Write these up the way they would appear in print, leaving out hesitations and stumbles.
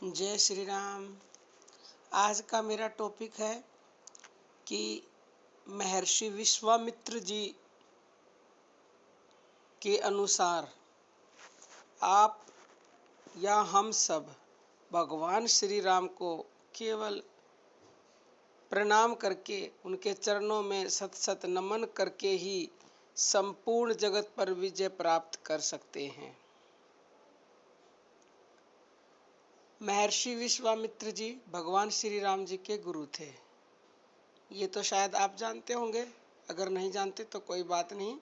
जय श्री राम। आज का मेरा टॉपिक है कि महर्षि विश्वामित्र जी के अनुसार आप या हम सब भगवान श्री राम को केवल प्रणाम करके उनके चरणों में सत सत नमन करके ही संपूर्ण जगत पर विजय प्राप्त कर सकते हैं। महर्षि विश्वामित्र जी भगवान श्री राम जी के गुरु थे। ये तो शायद आप जानते होंगे, अगर नहीं जानते तो कोई बात नहीं,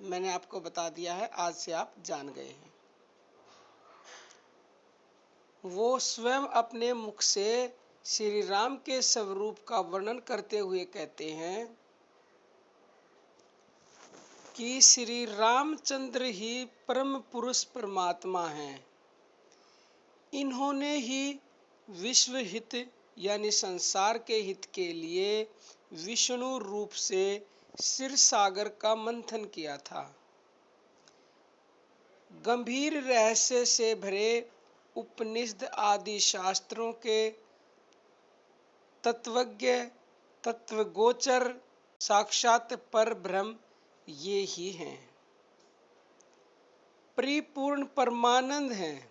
मैंने आपको बता दिया है, आज से आप जान गए हैं। वो स्वयं अपने मुख से श्री राम के स्वरूप का वर्णन करते हुए कहते हैं कि श्री रामचंद्र ही परम पुरुष परमात्मा हैं। इन्होंने ही विश्व हित यानी संसार के हित के लिए विष्णु रूप से क्षीर सागर का मंथन किया था। गंभीर रहस्य से भरे उपनिषद आदि शास्त्रों के तत्वज्ञ तत्वगोचर साक्षात पर ब्रह्म ये ही हैं। परिपूर्ण परमानंद हैं,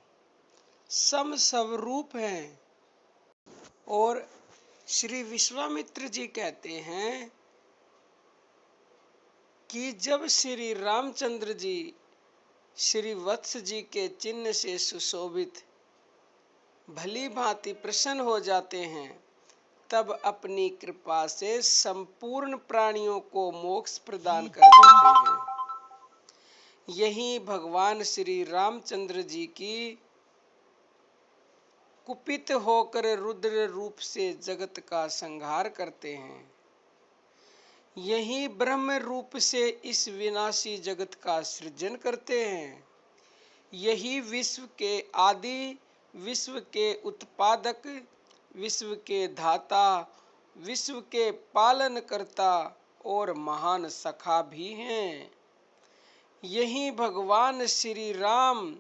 सम स्वरूप हैं। और श्री विश्वामित्र जी कहते हैं कि जब श्री रामचंद्र जी श्री वत्स जी के चिन्ह से सुशोभित भली भांति प्रसन्न हो जाते हैं, तब अपनी कृपा से संपूर्ण प्राणियों को मोक्ष प्रदान कर देते हैं। यही भगवान श्री रामचंद्र जी की कुपित होकर रुद्र रूप से जगत का संहार करते हैं। यही ब्रह्म रूप से इस विनाशी जगत का सृजन करते हैं। यही विश्व के आदि, विश्व के उत्पादक, विश्व के धाता, विश्व के पालन करता और महान सखा भी हैं। यही भगवान श्री राम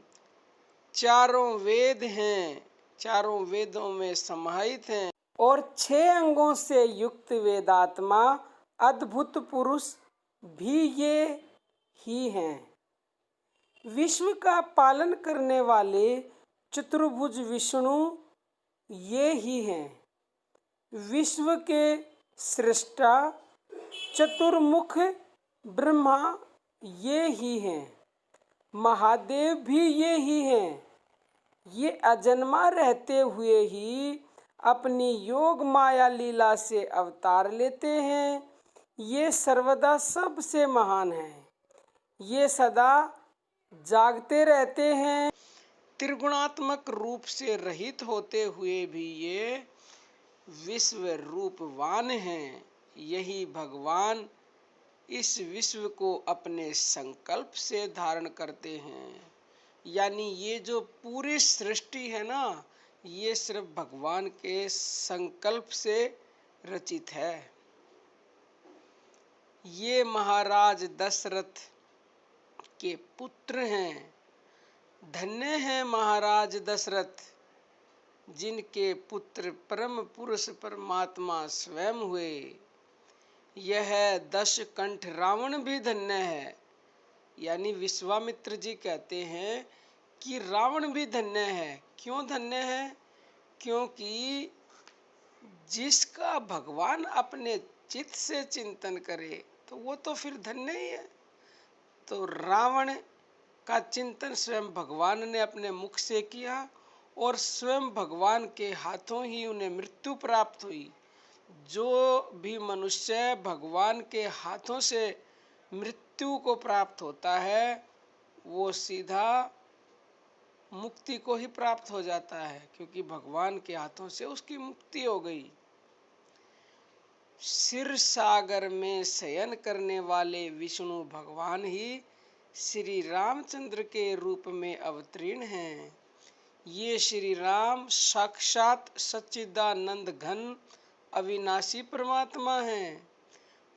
चारों वेद हैं, चारों वेदों में समाहित हैं और 6 अंगों से युक्त वेदात्मा अद्भुत पुरुष भी ये ही हैं। विश्व का पालन करने वाले चतुर्भुज विष्णु ये ही हैं। विश्व के सृष्टा चतुर्मुख ब्रह्मा ये ही हैं। महादेव भी ये ही हैं। ये अजन्मा रहते हुए ही अपनी योग माया लीला से अवतार लेते हैं। ये सर्वदा सबसे महान हैं। ये सदा जागते रहते हैं। त्रिगुणात्मक रूप से रहित होते हुए भी ये विश्व रूपवान हैं। यही भगवान इस विश्व को अपने संकल्प से धारण करते हैं। यानी ये जो पूरी सृष्टि है ना, ये सिर्फ भगवान के संकल्प से रचित है। ये महाराज दशरथ के पुत्र हैं। धन्य हैं महाराज दशरथ, जिनके पुत्र परम पुरुष परमात्मा स्वयं हुए। यह 10 कंठ रावण भी धन्य है। यानी विश्वामित्र जी कहते हैं कि रावण भी धन्य है। क्यों धन्य है? क्योंकि जिसका भगवान अपने चित्त से चिंतन करे तो वो तो फिर धन्य ही है। तो रावण का चिंतन स्वयं भगवान ने अपने मुख से किया और स्वयं भगवान के हाथों ही उन्हें मृत्यु प्राप्त हुई। जो भी मनुष्य भगवान के हाथों से मृत्यु को प्राप्त होता है, वो सीधा मुक्ति को ही प्राप्त हो जाता है, क्योंकि भगवान के हाथों से उसकी मुक्ति हो गई। क्षीर सागर में शयन करने वाले विष्णु भगवान ही श्री रामचंद्र के रूप में अवतीर्ण हैं। ये श्री राम साक्षात सच्चिदानंद घन अविनाशी परमात्मा हैं।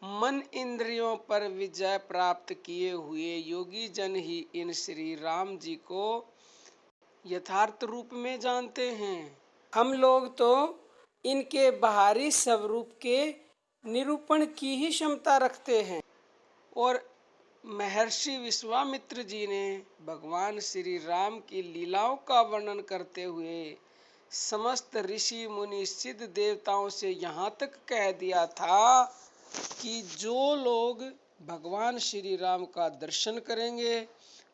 मन इंद्रियों पर विजय प्राप्त किए हुए योगी जन ही इन श्री राम जी को यथार्थ रूप में जानते हैं। हम लोग तो इनके बाहरी स्वरूप के निरूपण की ही क्षमता रखते हैं। और महर्षि विश्वामित्र जी ने भगवान श्री राम की लीलाओं का वर्णन करते हुए समस्त ऋषि मुनि सिद्ध देवताओं से यहाँ तक कह दिया था कि जो लोग भगवान श्री राम का दर्शन करेंगे,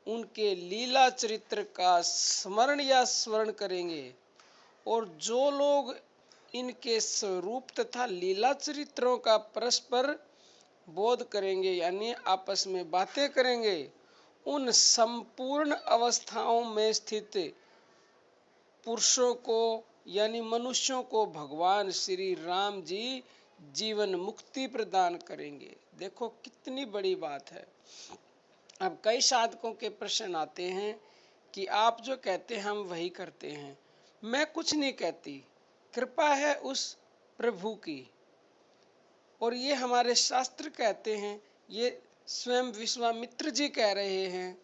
उनके लीला चरित्र का स्मरण या स्मरण करेंगे, और जो लोग इनके स्वरूप तथा लीला चरित्रों का परस्पर बोध करेंगे यानी आपस में बातें करेंगे, उन संपूर्ण अवस्थाओं में स्थित पुरुषों को यानी मनुष्यों को भगवान श्री राम जी जीवन मुक्ति प्रदान करेंगे। देखो कितनी बड़ी बात है। अब कई साधकों के प्रश्न आते हैं कि आप जो कहते हैं हम वही करते हैं। मैं कुछ नहीं कहती, कृपा है उस प्रभु की। और ये हमारे शास्त्र कहते हैं, ये स्वयं विश्वामित्र जी कह रहे हैं।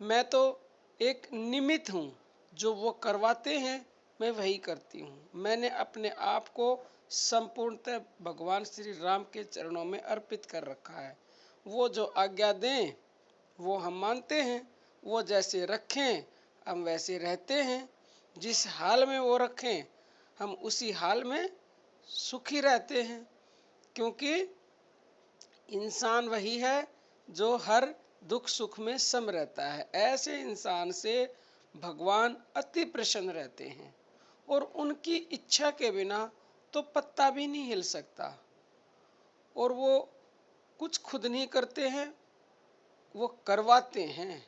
मैं तो एक निमित्त हूँ, जो वो करवाते हैं मैं वही करती हूँ। मैंने अपने आप को संपूर्णतः भगवान श्री राम के चरणों में अर्पित कर रखा है। वो जो आज्ञा दें वो हम मानते हैं, वो जैसे रखें हम वैसे रहते हैं, जिस हाल में वो रखें हम उसी हाल में सुखी रहते हैं। क्योंकि इंसान वही है जो हर दुख सुख में सम रहता है। ऐसे इंसान से भगवान अति प्रसन्न रहते हैं, और उनकी इच्छा के बिना तो पत्ता भी नहीं हिल सकता। और वो कुछ खुद नहीं करते हैं, वो करवाते हैं।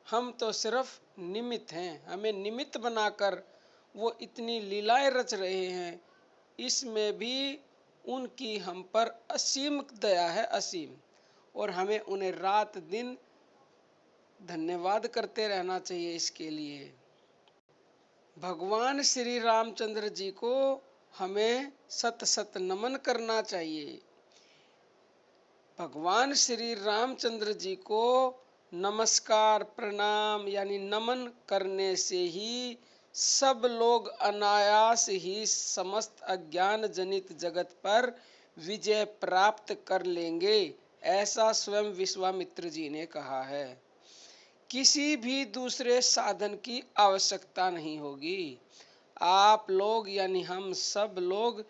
हम तो सिर्फ निमित्त हैं। हमें निमित्त बनाकर वो इतनी लीलाएं रच रहे हैं। इसमें भी उनकी हम पर असीम दया है, असीम। और हमें उन्हें रात दिन धन्यवाद करते रहना चाहिए इसके लिए। भगवान श्री रामचंद्र जी को हमें सत सत नमन करना चाहिए। भगवान श्री रामचंद्र जी को नमस्कार प्रणाम यानी नमन करने से ही सब लोग अनायास ही समस्त अज्ञान जनित जगत पर विजय प्राप्त कर लेंगे, ऐसा स्वयं विश्वामित्र जी ने कहा है। किसी भी दूसरे साधन की आवश्यकता नहीं होगी। आप लोग यानी हम सब लोग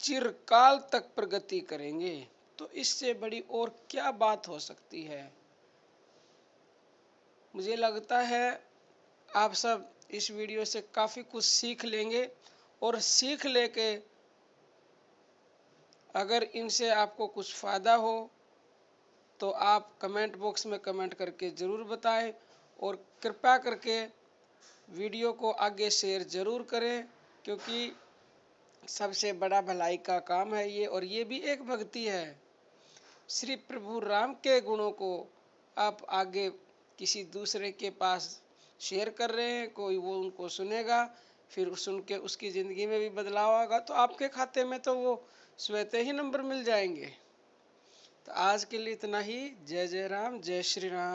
चिरकाल तक प्रगति करेंगे। तो इससे बड़ी और क्या बात हो सकती है। मुझे लगता है आप सब इस वीडियो से काफ़ी कुछ सीख लेंगे, और सीख लेके अगर इनसे आपको कुछ फ़ायदा हो तो आप कमेंट बॉक्स में कमेंट करके ज़रूर बताएं, और कृपया करके वीडियो को आगे शेयर ज़रूर करें, क्योंकि सबसे बड़ा भलाई का काम है ये, और ये भी एक भक्ति है। श्री प्रभु राम के गुणों को आप आगे किसी दूसरे के पास शेयर कर रहे हैं, कोई वो उनको सुनेगा, फिर सुन के उसकी ज़िंदगी में भी बदलाव आएगा, तो आपके खाते में तो वो स्वतः ही नंबर मिल जाएंगे। तो आज के लिए इतना ही। जय जय राम, जय श्री राम।